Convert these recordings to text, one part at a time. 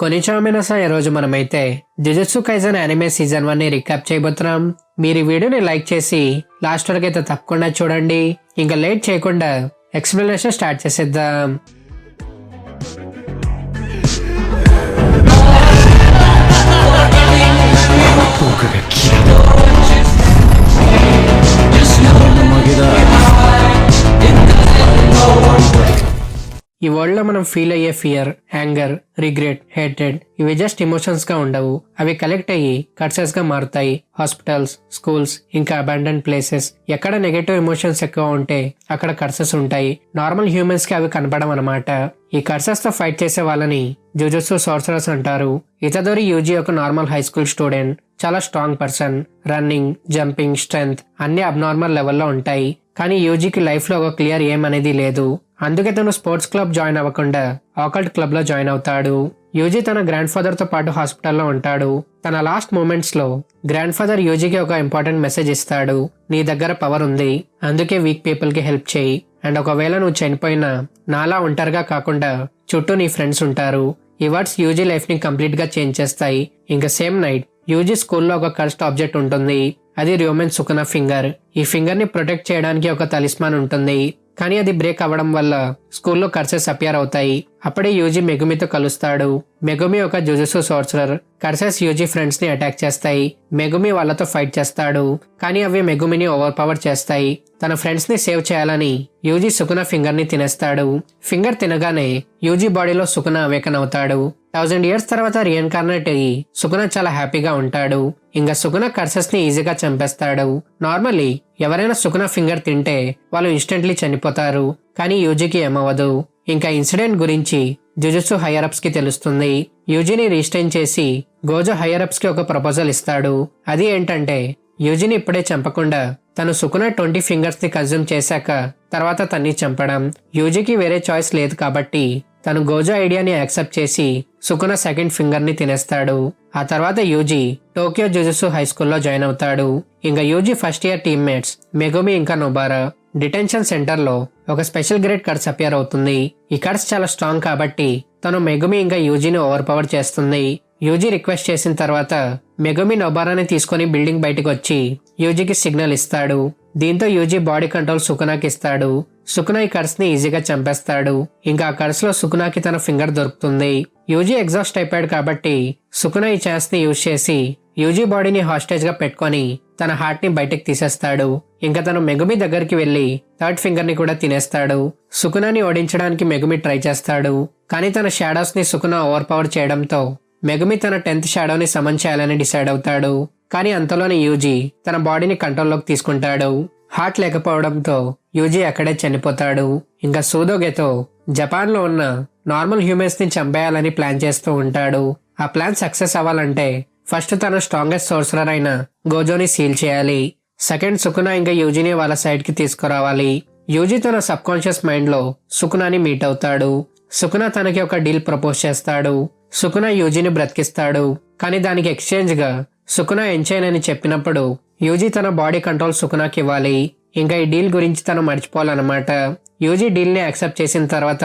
కొనిచామినసా ఈరోజు మనమైతే jujutsu kaizen anime season 1 ని రికాప్ చేయబోతున్నాం. మీరు ఈ వీడియోని లైక్ చేసి లాస్ట్ వరకు అయితే తప్పకుండా చూడండి. ఇంకా లేట్ చేయకుండా ఎక్స్ప్లెనేషన్ స్టార్ట్ చేసేద్దాం. ఈ వరల్డ్ లో మనం ఫీల్ అయ్యే ఫియర్, యాంగర్, రిగ్రెట్, హేటెడ్ ఇవి జస్ట్ ఎమోషన్స్ గా ఉండవు. అవి కలెక్ట్ అయ్యి కర్సెస్ గా మారుతాయి. హాస్పిటల్స్, స్కూల్స్, ఇంకా అబాండన్ ప్లేసెస్ ఎక్కడ నెగటివ్ ఎమోషన్స్ ఎక్కువ ఉంటే అక్కడ కర్సెస్ ఉంటాయి. నార్మల్ హ్యూమన్స్ కి అవి కనపడం అన్నమాట. ఈ కర్సెస్ తో ఫైట్ చేసే వాళ్ళని జుజుత్సు సార్సరర్స్ అంటారు. ఇతదోరి యూజీ ఒక నార్మల్ హై స్కూల్ స్టూడెంట్. చాలా strong person. Running, jumping, strength అన్ని అబ్నార్మల్ లెవెల్లో ఉంటాయి. కానీ యూజీకి లైఫ్ లో ఒక క్లియర్ ఏం అనేది లేదు. అందుకే తను స్పోర్ట్స్ క్లబ్ జాయిన్ అవ్వకుండా ఆకల్ట్ క్లబ్ లో జాయిన్ అవుతాడు. యూజీ తన గ్రాండ్ ఫాదర్ తో పాటు హాస్పిటల్లో ఉంటాడు. తన లాస్ట్ మూమెంట్స్ లో గ్రాండ్ ఫాదర్ యూజీకి ఒక ఇంపార్టెంట్ మెసేజ్ ఇస్తాడు. నీ దగ్గర పవర్ ఉంది, అందుకే వీక్ పీపుల్ కి హెల్ప్ చేయి. అండ్ ఒకవేళ నువ్వు చనిపోయినా నాలా ఒంటరిగా కాకుండా చుట్టూ నీ ఫ్రెండ్స్ ఉంటారు. ఈ వర్డ్స్ యూజీ లైఫ్ ని కంప్లీట్ గా చేంజ్ చేస్తాయి. ఇంకా సేమ్ నైట్ యూజీ స్కూల్లో ఒక కర్స్డ్ ఆబ్జెక్ట్ ఉంటుంది. అది ర్యోమెన్ సుకునా ఫింగర్. ఈ ఫింగర్ ని ప్రొటెక్ట్ చేయడానికి ఒక తలిస్మాన్ ఉంటుంది. కానీ అది బ్రేక్ అవ్వడం వల్ల స్కూల్లో కర్సెస్ అపియర్ అవుతాయి. అప్పుడే యూజీ మెగుమితో కలుస్తాడు. మెగుమి ఒక జుజుత్సు సార్సరర్. కర్సెస్ యూజీ ఫ్రెండ్స్ ని అటాక్ చేస్తాయి. మెగుమి వాళ్ళతో ఫైట్ చేస్తాడు. కానీ అవి మెగుమిని ఓవర్ పవర్ చేస్తాయి. తన ఫ్రెండ్స్ ని సేవ్ చేయాలని యూజీ సుకునా ఫింగర్ ని తినేస్తాడు. ఫింగర్ తినగానే యూజీ బాడీలో సుకునా అవేకన్ అవుతాడు. 1000 years తర్వాత రీఎన్కార్నేట్ అయ్యి సుకునా చాలా హ్యాపీగా ఉంటాడు. ఇంకా సుకునా కర్సెస్ ని ఈజీగా చంపేస్తాడు. నార్మల్లీ ఎవరైనా సుకునా ఫింగర్ తింటే వాళ్ళు ఇన్స్టెంట్లీ చనిపోతారు. కానీ యూజీకి ఏమవ్వదు. ఇంకా ఇన్సిడెంట్ గురించి జుజుత్సు హైయర్ అప్స్ కి తెలుస్తుంది. యూజీని రీస్టైన్ చేసి గోజో హైయర్ అప్స్ కి ఒక ప్రపోజల్ ఇస్తాడు. అది ఏంటంటే యూజీని ఇప్పుడే చంపకుండా తను సుకునా 20 ఫింగర్స్ ని కన్జ్యూమ్ చేశాక తర్వాత తన్ని చంపడం. యూజీకి వేరే చాయిస్ లేదు కాబట్టి తను గోజో ఐడియాని యాక్సెప్ట్ చేసి సుకునా సెకండ్ ఫింగర్ ని తినేస్తాడు. ఆ తర్వాత యూజీ టోక్యో జుజుత్సు హై స్కూల్లో జాయిన్ అవుతాడు. ఇంకా UG first year teammates Megumi ఇంకా నొబారా డిటెన్షన్ సెంటర్ లో ఒక స్పెషల్ గ్రేడ్ కర్స్ అపియర్ అవుతుంది. ఈ కర్స్ చాలా స్ట్రాంగ్ కాబట్టి తను మెగుమి ఇంకా యూజీని ఓవర్ పవర్ చేస్తుంది. యూజీ రిక్వెస్ట్ చేసిన తర్వాత మెగుమి నొబారాని తీసుకుని బిల్డింగ్ బయటకు వచ్చి యూజీకి సిగ్నల్ ఇస్తాడు. దీంతో యూజీ బాడీ కంట్రోల్ సుకునాకి ఇస్తాడు. సుకునా ఈ కర్స్ ని ఈజీగా చంపేస్తాడు. ఇంకా ఆ కర్స్ లో సుకునాకి తన ఫింగర్ దొరుకుతుంది. యూజీ ఎగ్జాస్ట్ అయిపోయాడు కాబట్టి సుకునా ఈ ఛాన్స్ ని యూజ్ చేసి యూజీ బాడీని హాస్టేజ్ గా పెట్టుకొని తన హార్ట్ ని బయటకు తీసేస్తాడు. ఇంకా తను మెగుమి దగ్గరికి వెళ్లి థర్డ్ ఫింగర్ ని కూడా తినేస్తాడు. సుకునాని ఓడించడానికి మెగుమి ట్రై చేస్తాడు. కానీ తన షాడోస్ ని సుకునా ఓవర్ పవర్ చేయడంతో మెగుమి తన 10th షాడోని సమన్ చేయాలని డిసైడ్ అవుతాడు. కానీ అంతలోనే యూజీ తన బాడీని కంట్రోల్లోకి తీసుకుంటాడు. హార్ట్ లేకపోవడంతో యూజీ అక్కడే చనిపోతాడు. ఇంకా సూదోగెతో జపాన్ లో ఉన్న నార్మల్ హ్యూమన్స్ ని చంపేయాలని ప్లాన్ చేస్తూ ఉంటాడు. ఆ ప్లాన్ సక్సెస్ అవ్వాలంటే ఫస్ట్ తన స్ట్రాంగెస్ట్ సోర్సరర్ అయిన గోజోని సీల్ చేయాలి. సెకండ్ సుకునా ఇంకా యూజీని వాళ్ళ సైడ్ కి తీసుకురావాలి. యూజీ తన సబ్ కాన్షియస్ మైండ్ లో సుకునాని మీట్ అవుతాడు. సుకునా తనకి ఒక డీల్ ప్రపోజ్ చేస్తాడు. సుకునా యూజీని బ్రతికిస్తాడు. కానీ దానికి ఎక్స్చేంజ్ గా సుకునా ఎంచైన్ అని చెప్పినప్పుడు యూజీ తన బాడీ కంట్రోల్ సుకునాకి ఇవ్వాలి. ఇంకా ఈ డీల్ గురించి తను మర్చిపోవాలన్నమాట. యూజీ డీల్ ని యాక్సెప్ట్ చేసిన తర్వాత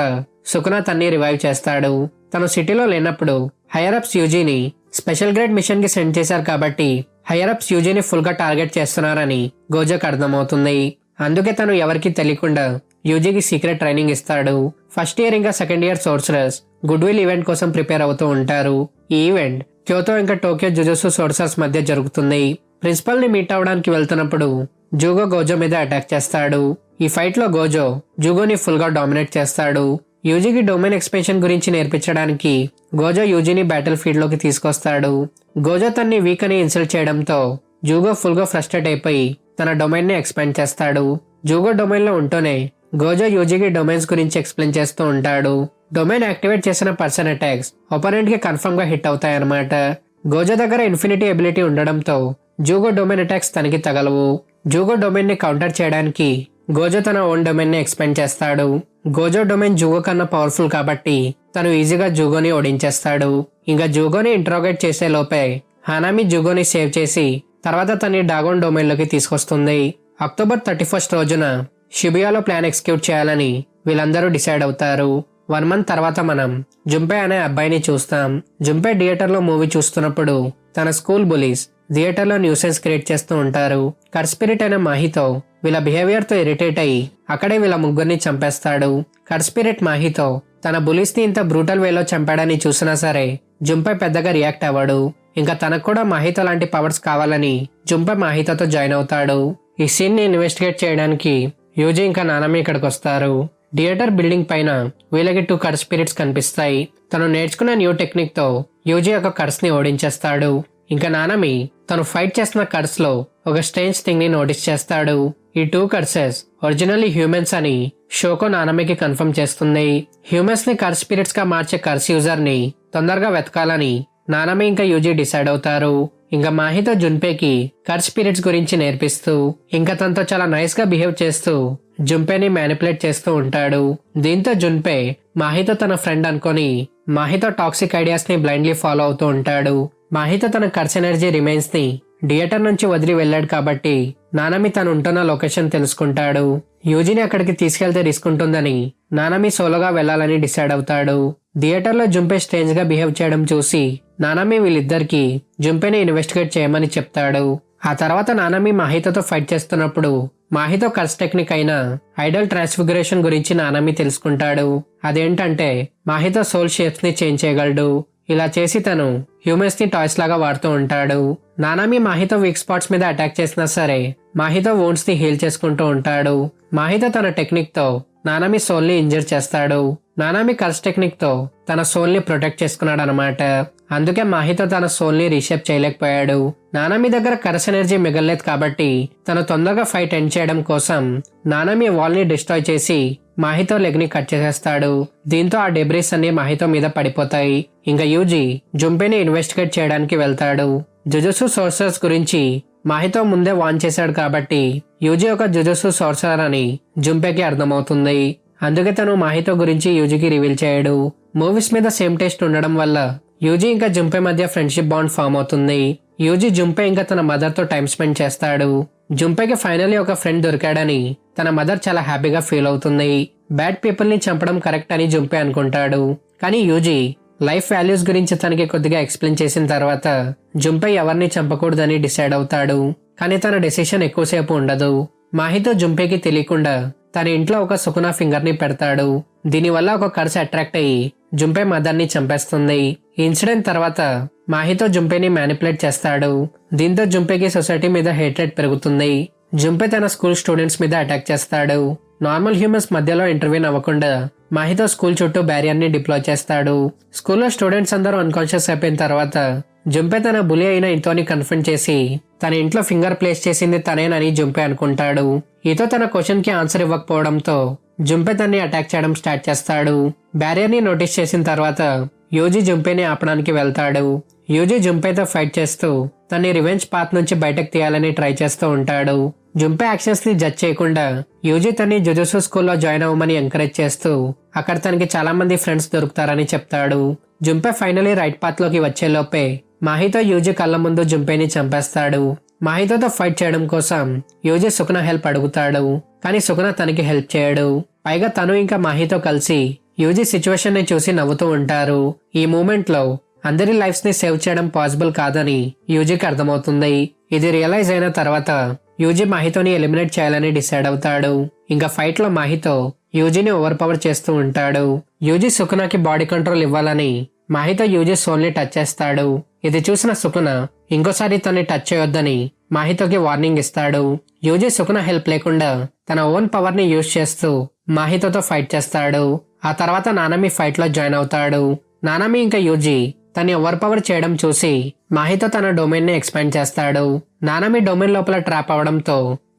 సుకునా తన్ని రివైవ్ చేస్తాడు. తను సిటీలో లేనప్పుడు హైయర్ అప్స్ యూజీని స్పెషల్ గ్రేడ్ మిషన్ కి సెండ్ చేశారు కాబట్టి హైయర్ అప్స్ యూజీని ఫుల్ గా టార్గెట్ చేస్తున్నారని గోజోకి అర్థమవుతుంది. అందుకే తను ఎవరికి తెలియకుండా యూజీకి సీక్రెట్ ట్రైనింగ్ ఇస్తాడు. ఫస్ట్ ఇయర్ ఇంకా second year sorcerers good will event కోసం ప్రిపేర్ అవుతూ ఉంటారు. ఈ ఈవెంట్ క్యోతో ఇంకా టోక్యో జుజుత్సు సోర్సర్స్ మధ్య జరుగుతుంది. ప్రిన్సిపల్ ని మీట్ అవడానికి వెళ్తున్నప్పుడు జూగో గోజో మీద అటాక్ చేస్తాడు. ఈ ఫైట్ లో గోజో జూగోని ఫుల్ గా డామినేట్ చేస్తాడు. యూజీకి డొమైన్ ఎక్స్పెన్షన్ గురించి నేర్పించడానికి గోజో యూజీని బ్యాటిల్ ఫీల్డ్ లోకి తీసుకొస్తాడు. గోజో తన్ని వీక్ అని ఇన్సల్ట్ చేయడంతో జూగో ఫుల్ గా ఫ్రస్ట్రేట్ అయిపోయి తన డొమైన్ ని ఎక్స్పాండ్ చేస్తాడు. జూగో డొమైన్ లో ఉంటూనే గోజో యూజీకి డొమైన్స్ గురించి ఎక్స్ప్లెయిన్ చేస్తూ ఉంటాడు. డొమైన్ యాక్టివేట్ చేసిన పర్సన్ అటాక్స్ ఒపోనెంట్ కి కన్ఫర్మ్ గా హిట్ అవుతాయన్నమాట. గోజో దగ్గర ఇన్ఫినిటీ ఎబిలిటీ ఉండడంతో జూగో డొమైన్ అటాక్స్ తనకి తగలవు. జూగో డొమైన్ ని కౌంటర్ చేయడానికి గోజో తన ఓన్ డొమైన్ ని ఎక్స్పాండ్ చేస్తాడు. గోజో డొమైన్ జూగో కన్నా పవర్ఫుల్ కాబట్టి తను ఈజీగా జూగోని ఓడించేస్తాడు. ఇంకా జూగోని ఇంట్రోగేట్ చేసే లోపే హనామి జూగోని సేవ్ చేసి తర్వాత తన్ని డాగోన్ డొమైన్ లోకి తీసుకొస్తుంది. అక్టోబర్ 31 రోజున షిబుయాలో ప్లాన్ ఎగ్జిక్యూట్ చేయాలని వీళ్ళందరూ డిసైడ్ అవుతారు. 1 మంత్ తర్వాత మనం జుంపే అనే అబ్బాయిని చూస్తాం. జుంపే థియేటర్లో మూవీ చూస్తున్నప్పుడు తన స్కూల్ బులీస్ థియేటర్లో న్యూసెన్స్ క్రియేట్ చేస్తూ ఉంటారు. కర్స్పిరిట్ అయిన మాహితో వీళ్ళ బిహేవియర్ తో ఇరిటేట్ అయ్యి అక్కడే వీళ్ళ ముగ్గురిని చంపేస్తాడు. కర్స్పిరిట్ మాహితో తన బులీస్ ని ఇంత బ్రూటల్ వేలో చంపాడని చూసినా సరే జుంపే పెద్దగా రియాక్ట్ అవ్వడు. ఇంకా తనకు కూడా మాహితో లాంటి పవర్స్ కావాలని జుంపే మాహితోతో జాయిన్ అవుతాడు. ఈ సీన్ ని ఇన్వెస్టిగేట్ చేయడానికి యూజీ ఇంకా నానమి ఇక్కడికి వస్తారు. థియేటర్ బిల్డింగ్ పైన వీళ్ళకి 2 కర్స్ స్పిరిట్స్ కనిపిస్తాయి. తను నేర్చుకున్న న్యూ టెక్నిక్ తో యూజీ ఒక కర్స్ ని ఓడించేస్తాడు. ఇంకా నానమి తను ఫైట్ చేస్తున్న కర్స్ లో ఒక స్ట్రేంజ్ థింగ్ ని నోటీస్ చేస్తాడు. ఈ 2 కర్సెస్ ఒరిజినల్లీ హ్యూమన్స్ అని షోకో నానమికి కన్ఫర్మ్ చేస్తుంది. హ్యూమన్స్ ని కర్స్ స్పిరిట్స్ గా మార్చే కర్స్ యూజర్ ని తొందరగా వెతకాలని నానమి ఇంకా యూజీ డిసైడ్ అవుతారు. ఇంకా మాహితో జున్పేకి కర్స్ స్పిరిట్స్ గురించి నేర్పిస్తూ ఇంకా తనతో చాలా నైస్ గా బిహేవ్ చేస్తూ జుంపేని మ్యానిపులేట్ చేస్తూ ఉంటాడు. దీంతో జున్పే మాహితో తన ఫ్రెండ్ అనుకొని మాహితో టాక్సిక్ ఐడియాస్ ని బ్లైండ్లీ ఫాలో అవుతూ ఉంటాడు. మాహితో తన కర్స్ ఎనర్జీ రిమైన్స్ ని థియేటర్ నుంచి వదిలి వెళ్ళాడు కాబట్టి నానమి తను ఉంటున్న లొకేషన్ తెలుసుకుంటాడు. యూజీని అక్కడికి తీసుకెళ్తే రిస్క్ ఉంటుందని నానమి సోలోగా వెళ్లాలని డిసైడ్ అవుతాడు. థియేటర్లో జుంపే స్ట్రేంజ్ గా బిహేవ్ చేయడం చూసి నానమి వీళ్ళిద్దరికి జుంపేని ఇన్వెస్టిగేట్ చేయమని చెప్తాడు. ఆ తర్వాత నానమి మాహితోతో ఫైట్ చేస్తున్నప్పుడు మాహితో కర్స్ టెక్నిక్ అయిన ఐడల్ ట్రాన్స్ఫిగరేషన్ గురించి నానమి తెలుసుకుంటాడు. అదేంటంటే మాహితో సోల్ షేప్స్ ని చేంజ్ చేయగలడు. ఇలా చేసి తను హ్యూమన్స్ ని టాయ్స్ లాగా వాడుతూ ఉంటాడు. నానమి మాహితో వీక్ స్పాట్స్ మీద అటాక్ చేసినా సరే మాహితో వోన్స్ ని హీల్ చేసుకుంటూ ఉంటాడు. మాహితో తన టెక్నిక్ తో నానమి సోల్ ని ఇంజర్ చేస్తాడు. నానమి కర్స్ టెక్నిక్ తో తన సోల్ ని ప్రొటెక్ట్ చేసుకున్నాడు అనమాట. అందుకే మాహితో తన సోల్ ని రీషేప్ చేయలేకపోయాడు. నానమి దగ్గర కర్స్ ఎనర్జీ మిగలలేదు కాబట్టి తను తొందరగా ఫైట్ ఎండ్ చేయడం కోసం నానమి వాల్ ని డిస్ట్రాయ్ చేసి మాహితో లెగ్ ని కట్ చేసేస్తాడు. దీంతో ఆ డెబ్రీస్ అన్ని మాహితో మీద పడిపోతాయి. ఇంకా యూజీ జుంపేని ఇన్వెస్టిగేట్ చేయడానికి వెళ్తాడు. జుజుత్సు సోర్సర్స్ గురించి మాహితో ముందే వాన్ చేశాడు కాబట్టి యూజీ ఒక జుజుత్సు సోర్సర్ అని జుంపేకి అర్థమవుతుంది. అందుకే తను మాహితో గురించి యూజీకి రివీల్ చేయడు. మూవీస్ మీద సేమ్ టేస్ట్ ఉండడం వల్ల యూజీ ఇంకా జుంపే మధ్య ఫ్రెండ్షిప్ బాండ్ ఫామ్ అవుతుంది. యూజీ జుంపే ఇంకా తన మదర్ తో టైం స్పెండ్ చేస్తాడు. జుంపేకి ఫైనల్లీ ఒక ఫ్రెండ్ దొరికాడని తన మదర్ చాలా హ్యాపీగా ఫీల్ అవుతుంది. బ్యాడ్ పీపుల్ ని చంపడం కరెక్ట్ అని జుంపే అనుకుంటాడు. కానీ యూజీ లైఫ్ వాల్యూస్ గురించి తనకి కొద్దిగా ఎక్స్ప్లెయిన్ చేసిన తర్వాత జుంపే ఎవరిని చంపకూడదని డిసైడ్ అవుతాడు. కానీ తన డెసిషన్ ఎక్కువసేపు ఉండదు. మాహితో జుంపేకి తెలియకుండా తన ఇంట్లో ఒక సుకునా ఫింగర్ ని పెడతాడు. దీనివల్ల ఒక కర్స్ అట్రాక్ట్ అయ్యి జుంపే మదర్ ని చంపేస్తుంది. ఈ ఇన్సిడెంట్ తర్వాత మాహితో జుంపేని మ్యానిపులేట్ చేస్తాడు. దీంతో జుంపేకి సొసైటీ మీద హేట్రెడ్ పెరుగుతుంది. జుంపే తన స్కూల్ స్టూడెంట్స్ మీద అటాక్ చేస్తాడు. నార్మల్ హ్యూమన్స్ మధ్యలో ఇంటర్వ్యూన్ అవ్వకుండా మాహితో స్కూల్ చుట్టూ బ్యారియర్ ని డిప్లాయ్ చేస్తాడు. స్కూల్లో స్టూడెంట్స్ అందరూ అన్కాన్షియస్ అయిపోయిన తర్వాత జుంపే తన బులి అయిన ఇంతోని కన్ఫర్మ్ చేసి తన ఇంట్లో ఫింగర్ ప్లేస్ చేసింది తనేనని జుంపే అనుకుంటాడు. ఈతో తన క్వశ్చన్ కి ఆన్సర్ ఇవ్వకపోవడంతో జుంపే తన్ని అటాక్ చేయడం స్టార్ట్ చేస్తాడు. బ్యారియర్ ని నోటీస్ చేసిన తర్వాత యూజీ జుంపేని ఆపడానికి వెళ్తాడు. యూజీ జుంపేతో ఫైట్ చేస్తూ తన్ని రివెంజ్ పాత్ నుంచి బయటకు తీయాలని ట్రై చేస్తూ ఉంటాడు. జుంపే యాక్షన్స్ ని జడ్జ్ చేయకుండా యూజీ తన్ని జుజుత్సు స్కూల్లో జాయిన్ అవ్వమని ఎంకరేజ్ చేస్తూ అక్కడ తనకి చాలా మంది ఫ్రెండ్స్ దొరుకుతారని చెప్తాడు. జుంపే ఫైనలీ రైట్ పాత్ లోకి వచ్చేలోపే మాహితో యూజీ కళ్ళ ముందు జుంపేని చంపేస్తాడు. మాహితోతో ఫైట్ చేయడం కోసం యూజీ సుకునా హెల్ప్ అడుగుతాడు. కానీ సుకునా తనకి హెల్ప్ చేయడు. పైగా తను ఇంకా మాహితో కలిసి యూజీ సిచ్యువేషన్ ని చూసి నవ్వుతూ ఉంటారు. ఈ మూమెంట్ లో అందరి లైఫ్స్ ని సేవ్ చేయడం పాసిబుల్ కాదని యూజీకి అర్థమవుతుంది. ఇది రియలైజ్ అయిన తర్వాత యూజీ మాహితోని ఎలిమినేట్ చేయాలని డిసైడ్ అవుతాడు. ఇంకా ఫైట్ లో మాహితో యూజీని ఓవర్ పవర్ చేస్తూ ఉంటాడు. యూజీ సుకునాకి బాడీ కంట్రోల్ ఇవ్వాలని మాహితో యూజీ సోల్ ని టచ్ చేస్తాడు. ఇది చూసిన సుకునా ఇంకోసారి తనని టచ్ చేయొద్దని మాహితోకి వార్నింగ్ ఇస్తాడు. యూజీ సుకునా హెల్ప్ లేకుండా తన ఓన్ పవర్ ని యూజ్ చేస్తూ మాహితోతో ఫైట్ చేస్తాడు. ఆ తర్వాత నానమి ఫైట్ లో జాయిన్ అవుతాడు. నానమి ఇంకా యూజీ తన్ని ఓవర్ పవర్ చేయడం చూసి మాహితో తన డొమైన్ ని ఎక్స్పాండ్ చేస్తాడు. నానమి డొమైన్ లోపల ట్రాప్ అవడంతో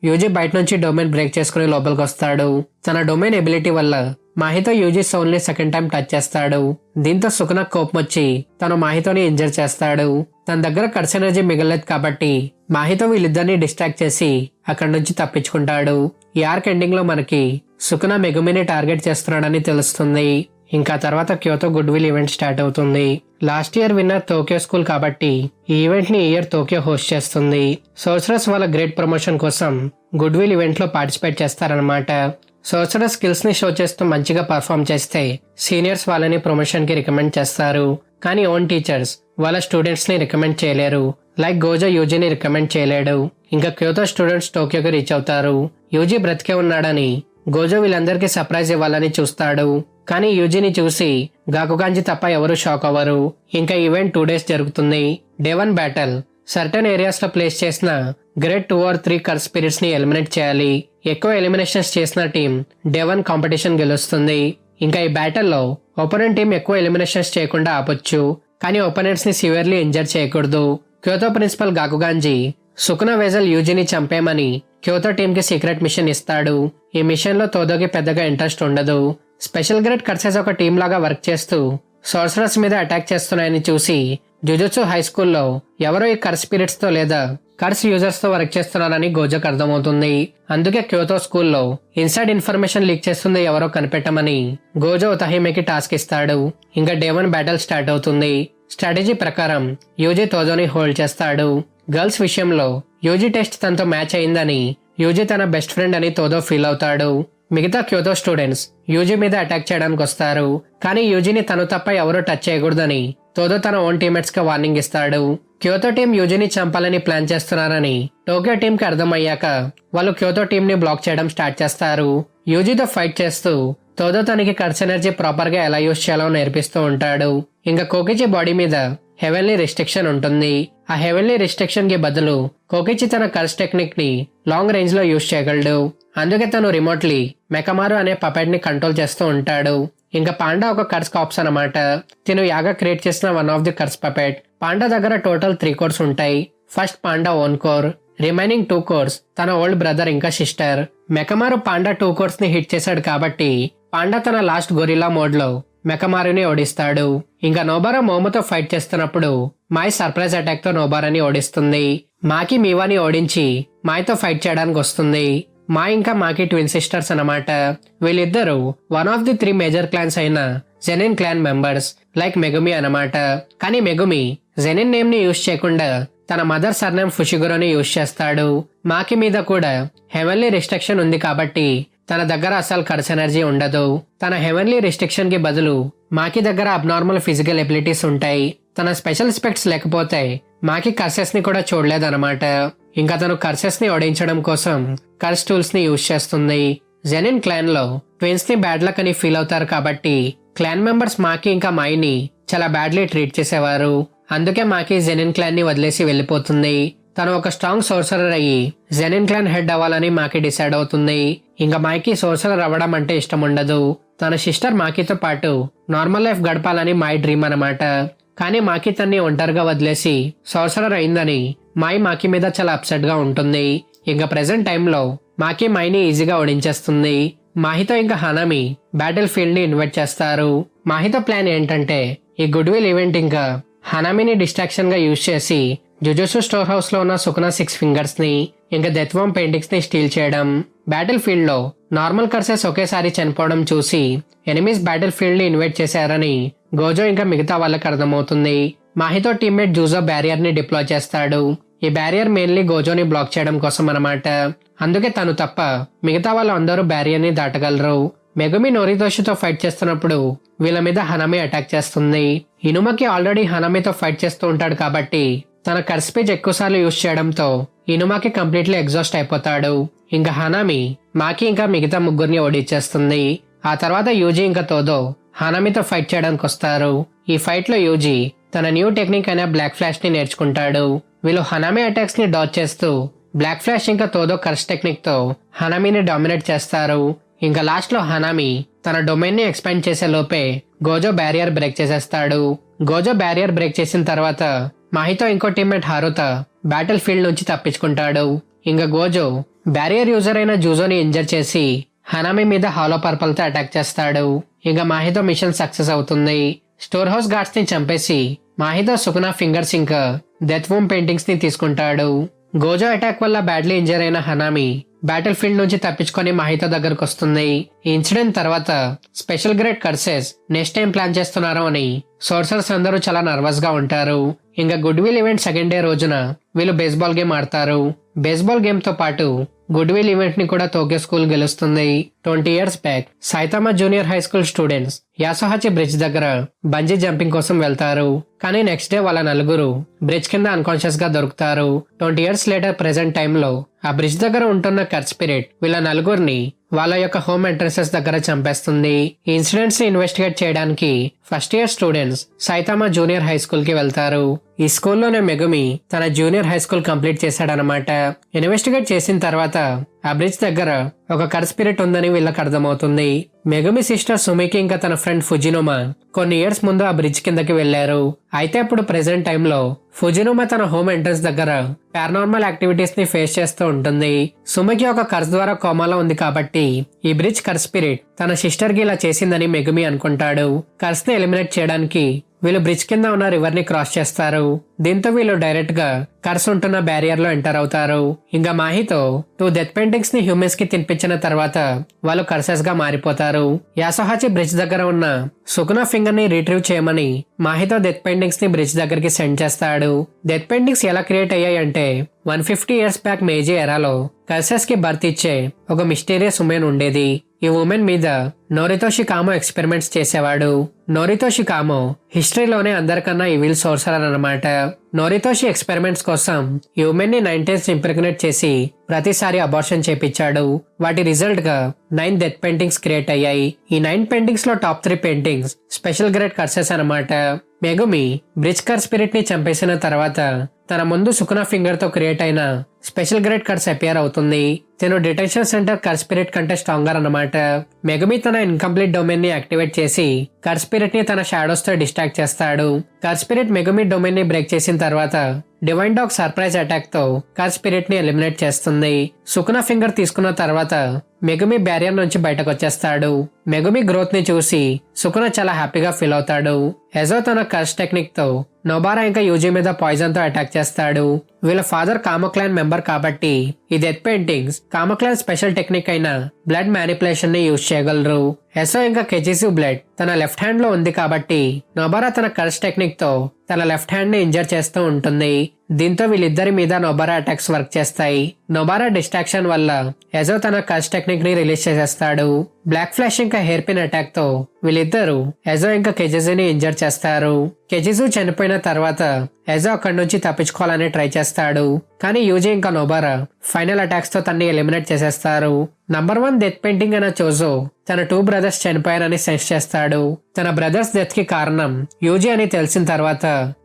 యూజీ బయట నుంచి డొమైన్ బ్రేక్ చేసుకుని లోపలికి వస్తాడు. తన డొమైన్ ఎబిలిటీ వల్ల మాహితో యూజీ సోల్ ని సెకండ్ టైం టచ్ చేస్తాడు. దీంతో సుకునా కోపం వచ్చి తను మాహితోని ఇంజర్ చేస్తాడు. తన దగ్గర కర్స్ ఎనర్జీ మిగలలేదు కాబట్టి మాహితో వీళ్ళిద్దరిని డిస్ట్రాక్ట్ చేసి అక్కడి నుంచి తప్పించుకుంటాడు. ఈ ఆర్క్ ఎండింగ్ లో మనకి సుకునా మెగుమిని టార్గెట్ చేస్తున్నాడని తెలుస్తుంది. ఇంకా తర్వాత క్యోతో గుడ్ విల్ ఈవెంట్ స్టార్ట్ అవుతుంది. Last year winner Tokyo school కాబట్టి ఈ ఈవెంట్ ని ఈ ఇయర్ టోక్యో హోస్ట్ చేస్తుంది. సోర్సరస్ వాళ్ళ గ్రేట్ ప్రమోషన్ కోసం గుడ్ విల్ ఈవెంట్ లో పార్టిసిపేట్ చేస్తారనమాట. సోర్సరర్ స్కిల్స్ ని షో చేస్తూ మంచిగా పర్ఫామ్ చేస్తే సీనియర్స్ వాళ్ళని ప్రమోషన్ కి రికమెండ్ చేస్తారు. కానీ ఓన్ టీచర్స్ వాళ్ళ స్టూడెంట్స్ ని రికమెండ్ చేయలేరు. లైక్ గోజో యూజీని రికమెండ్ చేయలేడు. ఇంకా క్యోతో స్టూడెంట్స్ టోక్యోకి రీచ్ అవుతారు. యూజీ బ్రతికే ఉన్నాడని గోజో వీళ్ళందరికీ సర్ప్రైజ్ ఇవ్వాలని చూస్తాడు. కానీ యూజీని చూసి గాకుగాంజి తప్ప ఎవరు షాక్ అవ్వరు. ఇంకా ఈవెంట్ 2 days జరుగుతుంది. Day 1 battle. సర్టెన్ ఏరియాస్ లో ప్లేస్ చేసిన గ్రేడ్ 2 or 3 కర్స్ స్పిరిట్స్ ని ఎలిమినేట్ చేయాలి. ఎక్కువ ఎలిమినేషన్స్ చేసిన టీం డే 1 కాంపిటీషన్ గెలుస్తుంది. ఇంకా ఈ బ్యాటిల్లో ఒపోనెంట్ టీం ఎక్కువ ఎలిమినేషన్స్ చేయకుండా ఆపొచ్చు. కానీ ఒపోనెంట్స్ ని సివియర్లీ ఇంజర్ చేయకూడదు. క్యోతో ప్రిన్సిపల్ గాకుగాంజి సుకునా వేజల్ యూజీని చంపేమని క్యోతో టీం కి సీక్రెట్ మిషన్ ఇస్తాడు. ఈ మిషన్ లో తోదోకి పెద్దగా ఇంట్రెస్ట్ ఉండదు. స్పెషల్ గ్రేడ్ కర్సెస్ ఒక టీం లాగా వర్క్ చేస్తూ సోర్సరర్స్ మీద అటాక్ చేస్తున్నాయని చూసి జుజుత్సు హై స్కూల్లో ఎవరో ఈ కర్స్ స్పిరిట్స్ తో లేదా కర్స్ యూజర్స్ తో వర్క్ చేస్తున్నారని గోజోకి అర్థమవుతుంది. అందుకే క్యోతో స్కూల్లో ఇన్సైడ్ ఇన్ఫర్మేషన్ లీక్ చేస్తుంది ఎవరో కనిపెట్టమని గోజో ఉతహిమెకి టాస్క్ ఇస్తాడు. ఇంకా డే 1 బ్యాటిల్ స్టార్ట్ అవుతుంది. స్ట్రాటజీ ప్రకారం యూజీ తోజోని హోల్డ్ చేస్తాడు. గర్ల్స్ విషయంలో యూజీ టెస్ట్ తనతో మ్యాచ్ అయిందని యూజీ తన బెస్ట్ ఫ్రెండ్ అని తోదో ఫీల్ అవుతాడు. మిగతా క్యోతో స్టూడెంట్స్ యూజీ మీద అటాక్ చేయడానికి వస్తారు. కానీ యూజీని తను తప్ప ఎవరూ టచ్ చేయకూడదని తోదో తన ఓన్ టీమేట్స్ కి వార్నింగ్ ఇస్తాడు. క్యోతో టీం యూజీని చంపాలని ప్లాన్ చేస్తున్నారని టోక్యో టీం కి అర్థమయ్యాక వాళ్ళు క్యోతో టీం ని బ్లాక్ చేయడం స్టార్ట్ చేస్తారు. యూజీతో ఫైట్ చేస్తూ తోదో తనకి కర్స్ ఎనర్జీ ప్రాపర్ గా ఎలా యూజ్ చేయాలో నేర్పిస్తూ ఉంటాడు. ఇంకా కోకిచి బాడీ మీద హెవెన్లీ రిస్ట్రిక్షన్ ఉంటుంది. ఆ హెవెన్లీ రిస్ట్రిక్షన్ కి బదులు కోకిచి తన కర్స్ టెక్నిక్ ని లాంగ్ రేంజ్ లో యూజ్ చేయగలడు. అందుకే తను రిమోట్లీ మెకమారు అనే పపెట్ ని కంట్రోల్ చేస్తూ ఉంటాడు. ఇంకా పాండా ఒక కర్స్ కాప్స్ అన్నమాట. తిను యాగా క్రియేట్ చేసిన one of the curse puppet. Panda దగ్గర టోటల్ 3 కోర్స్ ఉంటాయి. First panda own core, remaining 2 course తన ఓల్డ్ బ్రదర్ ఇంకా సిస్టర్. మెకమారు పాండా 2 కోర్స్ ని హిట్ చేశాడు కాబట్టి పాండా తన లాస్ట్ గొరిల్లా మోడ్ లో మెకమారుని ఓడిస్తాడు. ఇంకా నోబారా మోమోతో ఫైట్ చేస్తున్నప్పుడు మాయ్ సర్ప్రైజ్ అటాక్ తో నోబారాని ఓడిస్తుంది. మాకి మీవాని ఓడించి మాయ్తో ఫైట్ చేయడానికి వస్తుంది. మా ఇంకా మాకి ట్విన్ సిస్టర్స్ అన్నమాట. వీళ్ళిద్దరూ one of the 3 major clans అయిన జెనిన్ క్లాన్ మెంబర్స్ లైక్ మెగుమి అన్నమాట. కానీ మెగుమి జెనిన్ నేమ్ ని యూజ్ చేయకుండా తన మదర్ సర్నేమ్ ఫుషిగురోని యూజ్ చేస్తాడు. మాకి మీద కూడా హెవెన్లీ రిస్ట్రిక్షన్ ఉంది కాబట్టి తన దగ్గర అసలు కర్స్ ఎనర్జీ ఉండదు. తన హెవెన్లీ రిస్ట్రిక్షన్ కి బదులు మాకి దగ్గర అబ్నార్మల్ ఫిజికల్ ఎబిలిటీస్ ఉంటాయి. తన స్పెషల్ స్పెక్ట్స్ లేకపోతే మాకి కర్సెస్ ని కూడా చూడలేదన్నమాట. ఇంకా తను కర్సెస్ ని ఓడించడం కోసం కర్స్ టూల్స్ ని యూజ్ చేస్తుంది. జెనిన్ క్లాన్ లో ట్విన్స్ ని బ్యాడ్ లక్ అని ఫీల్ అవుతారు కాబట్టి క్లాన్ మెంబర్స్ మాకి ఇంకా మాయిని చాలా బ్యాడ్లీ ట్రీట్ చేసేవారు. అందుకే మాకి జెనిన్ క్లాన్ ని వదిలేసి వెళ్లిపోతుంది. తను ఒక స్ట్రాంగ్ సోర్సరర్ అయ్యి జెనిన్ క్లాన్ హెడ్ అవ్వాలని మాకి డిసైడ్ అవుతుంది. ఇంకా మాకి సోర్సరర్ అవ్వడం అంటే ఇష్టం ఉండదు. తన సిస్టర్ మాకితో పాటు నార్మల్ లైఫ్ గడపాలని మాయి డ్రీమ్ అన్నమాట. కానీ మాకి తన్ని ఒంటరిగా వదిలేసి సోర్సరర్ అయిందని మాకి మీద చాలా అప్సెట్ గా ఉంటుంది. ఇంకా ప్రెసెంట్ టైంలో మాకి మాయిని ఈజీగా ఓడించేస్తుంది. మాహితో ఇంకా హనామి బ్యాటిల్ ఫీల్డ్ ని ఇన్వైట్ చేస్తారు. మాహితో ప్లాన్ ఏంటంటే ఈ గుడ్ విల్ ఈవెంట్ ఇంకా హనామిని డిస్ట్రాక్షన్ గా యూజ్ చేసి జుజుత్సు స్టోర్ హౌస్ లో ఉన్న సుకునా 6 ఫింగర్స్ ని ఇంకా డెత్వామ్ పెయింటింగ్స్ ని స్టీల్ చేయడం. బ్యాటిల్ ఫీల్డ్ లో నార్మల్ కర్సెస్ ఒకేసారి చనిపోవడం చూసి ఎనిమీస్ బ్యాటిల్ ఫీల్డ్ ని ఇన్వైట్ చేశారని గోజో ఇంకా మిగతా వాళ్ళకి అర్థమవుతుంది. మాహితో టీమ్మేట్ జూజో బ్యారియర్ ని డిప్లాయ్ చేస్తాడు. ఈ బ్యారియర్ మెయిన్లీ గోజోని బ్లాక్ చేయడం కోసం అన్నమాట. అందుకే తను తప్ప మిగతా వాళ్ళు అందరూ బ్యారియర్ ని దాటగలరు. మెగుమి నోరితోషితో ఫైట్ చేస్తున్నప్పుడు వీళ్ళ మీద హనామి అటాక్ చేస్తుంది. ఇనుమకి ఆల్రెడీ హనామితో ఫైట్ చేస్తూ ఉంటాడు కాబట్టి తన కర్స్ పేజ్ ఎక్కువసార్లు యూజ్ చేయడంతో ఇనుమాకి కంప్లీట్లీ ఎగ్జాస్ట్ అయిపోతాడు. ఇంకా హనామి మాకి ఇంకా మిగతా ముగ్గురిని ఓడిచ్చేస్తుంది. ఆ తర్వాత యూజీ ఇంకా తోదో హనామితో ఫైట్ చేయడానికి వస్తారు. ఈ ఫైట్ లో యూజీ తన న్యూ టెక్నిక్ అయిన బ్లాక్ ఫ్లాష్ ని నేర్చుకుంటాడు. వీళ్ళు హనామి అటాక్స్ ని డాచ్ చేస్తూ బ్లాక్ ఫ్లాష్ ఇంకా తోదో కర్స్ టెక్నిక్ తో హనామిని డామినేట్ చేస్తారు. ఇంకా లాస్ట్ లో హనామి తన డొమైన్ ని ఎక్స్పాండ్ చేసే లోపే గోజో బ్యారియర్ బ్రేక్ చేసేస్తాడు. గోజో బ్యారియర్ బ్రేక్ చేసిన తర్వాత మాహితో ఇంకో టీమ్మేట్ హారుతా బ్యాటిల్ ఫీల్డ్ నుంచి తప్పించుకుంటాడు. ఇంకా గోజో బ్యారియర్ యూజర్ అయిన జూజోని ఇంజర్ చేసి హనామి మీద హాలో పర్పల్ తో అటాక్ చేస్తాడు. ఇంకా మాహితో మిషన్ సక్సెస్ అవుతుంది. స్టోర్ హౌస్ గార్డ్స్ ని చంపేసి మాహితో సుకునా ఫింగర్స్ ఇంకా డెత్ వూమ్ పెయింటింగ్స్ ని తీసుకుంటాడు. గోజో అటాక్ వల్ల బ్యాడ్లీ ఇంజర్ అయిన హనామి బ్యాటిల్ ఫీల్డ్ నుంచి తప్పించుకొని మాహితో దగ్గరకు వస్తుంది. ఈ ఇన్సిడెంట్ తర్వాత special grade curses next time plan చేస్తున్నారు అని సోర్సర్స్ అందరూ చాలా నర్వస్ గా ఉంటారు. ఇంకా good will event second day రోజున వీళ్ళు బేస్బాల్ గేమ్ ఆడతారు. బేస్బాల్ గేమ్ తో పాటు గుడ్ విల్ ఈవెంట్ ని కూడా టోక్యో స్కూల్ గెలుస్తుంది. 20 years back Saitama junior high school students Yasohachi bridge దగ్గర బంజీ జంపింగ్ కోసం వెళ్తారు. కానీ నెక్స్ట్ డే వాళ్ళ నలుగురు బ్రిడ్జ్ కింద అన్కాన్షియస్ గా దొరుకుతారు. 20 years లేటర్ ప్రెసెంట్ టైంలో ఆ బ్రిడ్జ్ దగ్గర ఉంటున్న కర్ట్ స్పిరిట్ వీళ్ళ నలుగురిని వాళ్ళ యొక్క హోమ్ ఎంట్రన్సెస్ దగ్గర చంపేస్తుంది. ఈ ఇన్సిడెంట్స్ ని ఇన్వెస్టిగేట్ చేయడానికి first year students Saitama junior high school కి వెళ్తారు. ఈ స్కూల్లోనే మెగుమి తన జూనియర్ హై స్కూల్ కంప్లీట్ చేశాడనమాట. ఇన్వెస్టిగేట్ చేసిన తర్వాత ఆ బ్రిడ్జ్ దగ్గర ఒక కర్ట్ స్పిరిట్ ఉందని వీళ్ళకి అర్థమవుతుంది. మెగుమి సిస్టర్ సుమికి ఇంకా తన ఫ్రెండ్ ఫుజినోమా కొన్ని ఇయర్స్ ముందు ఆ బ్రిడ్జ్ కిందకి వెళ్లారు. అయితే అప్పుడు ప్రెసెంట్ టైంలో ఫుజినోమా తన హోమ్ ఎంట్రన్స్ దగ్గర పారానార్మల్ యాక్టివిటీస్ ని ఫేస్ చేస్తూ ఉంటుంది. సుమికి ఒక కర్స్ ద్వారా కోమాలో ఉంది కాబట్టి ఈ బ్రిడ్జ్ కర్స్ స్పిరిట్ తన సిస్టర్ కి ఇలా చేసిందని మెగుమి అనుకుంటాడు. కర్స్ ని ఎలిమినేట్ చేయడానికి వీళ్ళు బ్రిడ్జ్ కింద ఉన్న రివర్ ని క్రాస్ చేస్తారు. దీంతో వీళ్ళు డైరెక్ట్ గా కర్స్ ఉంటున్న బ్యారియర్ లో ఎంటర్ అవుతారు. ఇంకా మాహితో 2 డెత్ పెయింటింగ్స్ ని హ్యూమన్స్ కి తినిపించిన తర్వాత వాళ్ళు కర్సెస్ గా మారిపోతారు. యాసోహాచి బ్రిడ్జ్ దగ్గర ఉన్న సుకునా ఫింగర్ ని రిట్రీవ్ చేయమని మాహితో డెత్ పెయింటింగ్స్ ని బ్రిడ్జ్ దగ్గరికి సెండ్ చేస్తాడు. డెత్ పెయింటింగ్స్ ఎలా క్రియేట్ అయ్యాయి అంటే 150 years బ్యాక్ మేజీ ఎరాలో కర్సెస్ కి బర్త్ ఇచ్చే ఒక మిస్టీరియస్ ఉమెన్ ఉండేది. ఈ ఉమెన్ మీద నోరితోషి కామో ఎక్స్పెరిమెంట్స్ చేసేవాడు. నోరితోషి కామో హిస్టరీలోనే అందరికన్నా ఈవిల్ సోర్సరర్ అన్నమాట. నోరితోషి ఎక్స్పెరిమెంట్స్ కోసం ఈ ఉమెన్ ని 9 times ఇంప్రెగ్నేట్ చేసి ప్రతిసారి అబార్షన్ చేపించాడు. వాటి రిజల్ట్ గా 9 డెత్ పెయింటింగ్స్ క్రియేట్ అయ్యాయి. ఈ 9 పెయింటింగ్స్ లో top 3 paintings special grade curses అన్నమాట. మెగుమి బ్రిడ్జ్ కర్ స్పిరిట్ ని చంపేసిన తర్వాత తన ముందు సుకునా ఫింగర్ తో క్రియేట్ అయిన స్పెషల్ గ్రేడ్ కర్స్ అపియర్ అవుతుంది. తను డిటెన్షన్ సెంటర్ కర్ స్పిరిట్ కంటే స్ట్రాంగర్ అన్నమాట. మెగుమి తన ఇన్కంప్లీట్ డొమైన్ ని యాక్టివేట్ చేసి కర్ స్పిరిట్ ని తన షాడోస్ తో డిస్ట్రాక్ట్ చేస్తాడు. కర్ స్పిరిట్ మెగుమి డొమైన్ ని బ్రేక్ చేసిన తర్వాత డివైన్ డాగ్ సర్ప్రైజ్ అటాక్ తో కర్ స్పిరిట్ ని ఎలిమినేట్ చేస్తుంది. సుకునా ఫింగర్ తీసుకున్న తర్వాత మెగుమి బ్యారియర్ నుంచి బయటకు వచ్చేస్తాడు. మెగుమి గ్రోత్ ని చూసి సుకునా చాలా హ్యాపీగా ఫీల్ అవుతాడు. ఎజో తన కర్స్ టెక్నిక్ తో నోబారా ఇంకా యూజీ మీద పాయిజన్ తో అటాక్ చేస్తాడు. వీళ్ళ ఫాదర్ కామో క్లాన్ మెంబర్ కాబట్టి ఈ death paintings Kamo clan special technique అయిన బ్లడ్ మ్యానిపులేషన్ ని యూజ్ చేయగలరు. ఎసో ఇంకా కెజిసు బ్లడ్ తన లెఫ్ట్ హ్యాండ్ లో ఉంది కాబట్టి నోబారా తన కర్స్ టెక్నిక్ తో తన లెఫ్ట్ హ్యాండ్ ని ఇంజర్ చేస్తూ ఉంటుంది. దీంతో వీళ్ళిద్దరి మీద నోబారా అటాక్స్ వర్క్ చేస్తాయి. నోబారా డిస్ట్రాక్షన్ వల్ల ఎజో తన కర్స్ టెక్నిక్ ని రిలీజ్ చేసేస్తాడు. బ్లాక్ ఫ్లాష్ ఇంకా హెయిర్ పిన్ అటాక్ తో వీళ్ళిద్దరూ ఎజో ఇంకా కెజిజుని ఇంజర్ చేస్తారు. కెజిజు చనిపోయిన తర్వాత ఎజో అక్కడి నుంచి తప్పించుకోవాలని ట్రై చేస్తాడు. కానీ యూజీ ఇంకా నోబారా ఫైనల్ అటాక్స్ తో తన్ని ఎలిమినేట్ చేసేస్తారు. నంబర్ 1 డెత్ పెయింటింగ్ అయిన చోజో తన 2 brothers చనిపోయారని సెన్స్ చేస్తాడు. తన బ్రదర్స్ డెత్ కి కారణం యూజీ అని తెలిసిన తర్వాత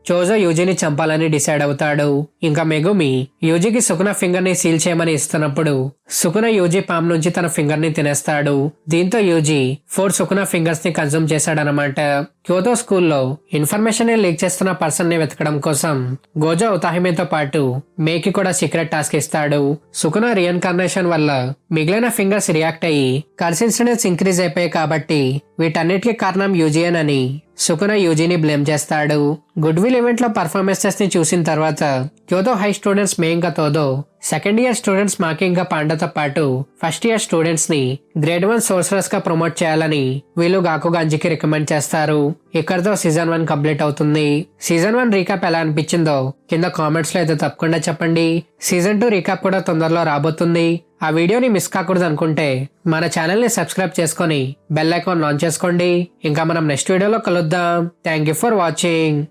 చోజో యూజీని చంపాలని డిసైడ్ అవుతాడు. ఇంకా మెగుమి యూజీకి సుకునా ఫింగర్ ని సీల్ చేయమని ఇస్తున్నప్పుడు సుకునా యూజీ పామ్ నుంచి తన ఫింగర్ ని తినేస్తాడు. దీంతో యూజీ 4 సుకునా ఫింగర్స్ ని కన్జ్యూమ్ చేశాడనమాట. క్యోతో స్కూల్లో ఇన్ఫర్మేషన్ ని లీక్ చేస్తున్న పర్సన్ ని వెతకడం కోసం గోజో ఉతాహిమేతో పాటు మేకి కూడా సీక్రెట్ టాస్క్ ఇస్తాడు. సుకునా రీఇన్కార్నేషన్ వల్ల మిగిలిన ఫింగర్స్ రియాక్ట్ అయ్యి కర్స్ ఇన్సిడెన్స్ ఇంక్రీజ్ అయిపోయాయి కాబట్టి వీటన్నిటికీ కారణం యూజియన్ అని సుకునా యూజీని బ్లేమ్ చేస్తాడు. గుడ్ విల్ ఈవెంట్ లో పర్ఫార్మెన్సెస్ ని చూసిన తర్వాత క్యోతో హై స్టూడెంట్స్ మే ఇంకా తోదో సెకండ్ ఇయర్ స్టూడెంట్స్ మాకి ఇంకా పాండాతో పాటు ఫస్ట్ ఇయర్ స్టూడెంట్స్ ని గ్రేడ్ 1 సోర్సరర్స్ గా ప్రమోట్ చేయాలని వీళ్ళు గాకుగాంజికి రికమెండ్ చేస్తారు. ఇక్కడతో సీజన్ 1 కంప్లీట్ అవుతుంది. సీజన్ 1 రీకాప్ ఎలా అనిపించిందో కింద కామెంట్స్ లో అయితే తప్పకుండా చెప్పండి. సీజన్ 2 రీకాప్ కూడా తొందరలో రాబోతుంది. ఆ వీడియోని మిస్ కాకూడదు అనుకుంటే మన ఛానల్ ని సబ్స్క్రైబ్ చేసుకొని బెల్ ఐకాన్ ఆన్ చేసుకోండి. ఇంకా మనం నెక్స్ట్ వీడియోలో కలుద్దాం. Thank you for watching.